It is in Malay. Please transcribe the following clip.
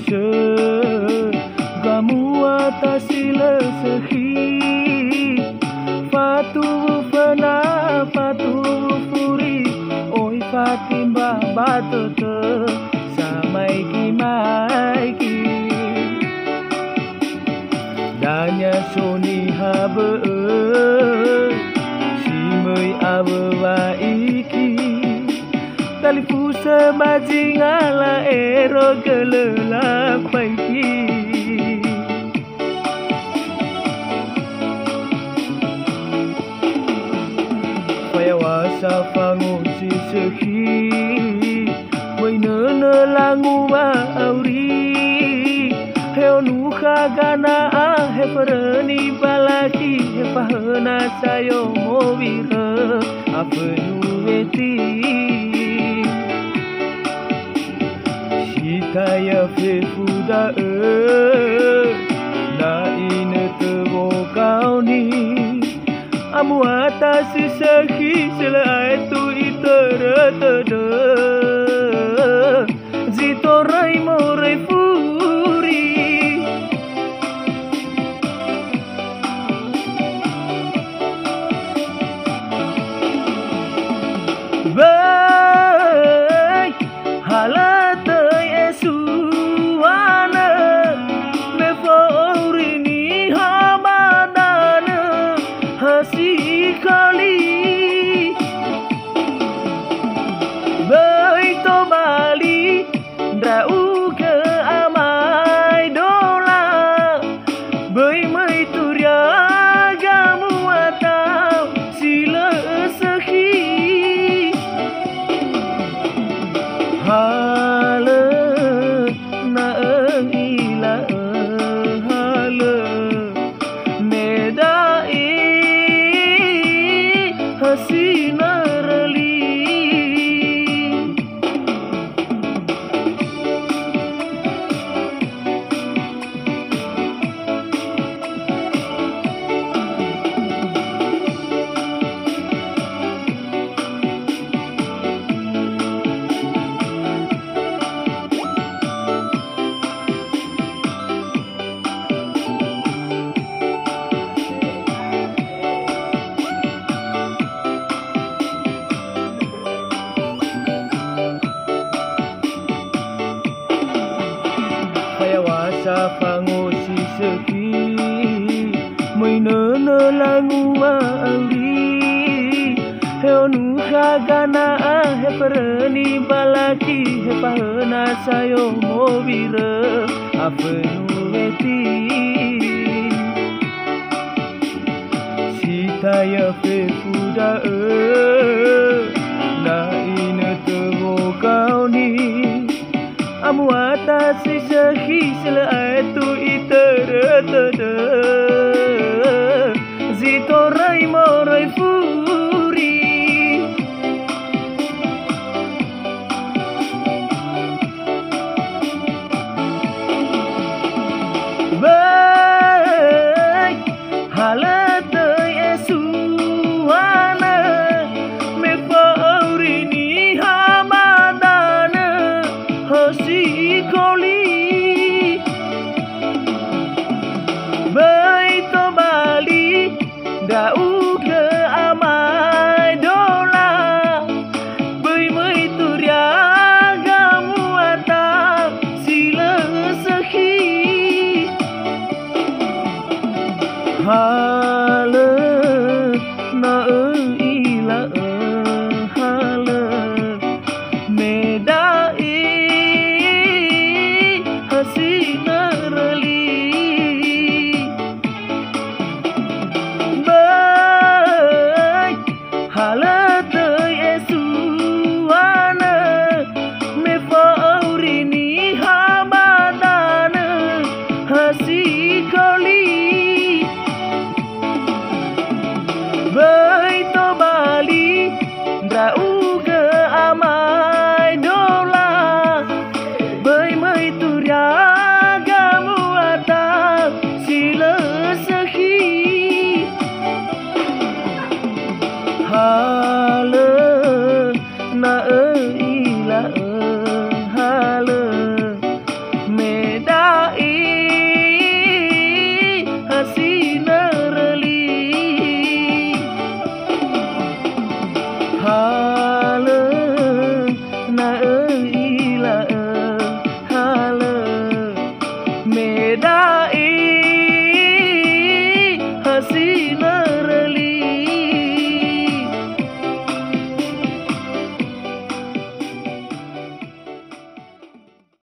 se gamu atasila sehi fatu fana fatu furi oi fatimba batata samai ki danya soni habe simai awa iki talifu sebajing ala ero gelela paiki paya wasa pangu si sehi mai nana langu wa auri heo nuka gana he perani balaki he pahana sayo movira apenu eti Taya fefuda na ina tebo kau ni amu atas sehi selai tu iterada zito rai more furi baik halat Sikali Baito Bali Drau ke amai dola Bai mai turia gamu atau sila sehi Hala na ila hala medai Hasina rali Wasa pangu si seki mai nana langu auri heo nuka gana he perani balaki he pahana sayo movira apenu eti sitaya fefuda na ina tebo kau ni amu atas sehi selai tu iterada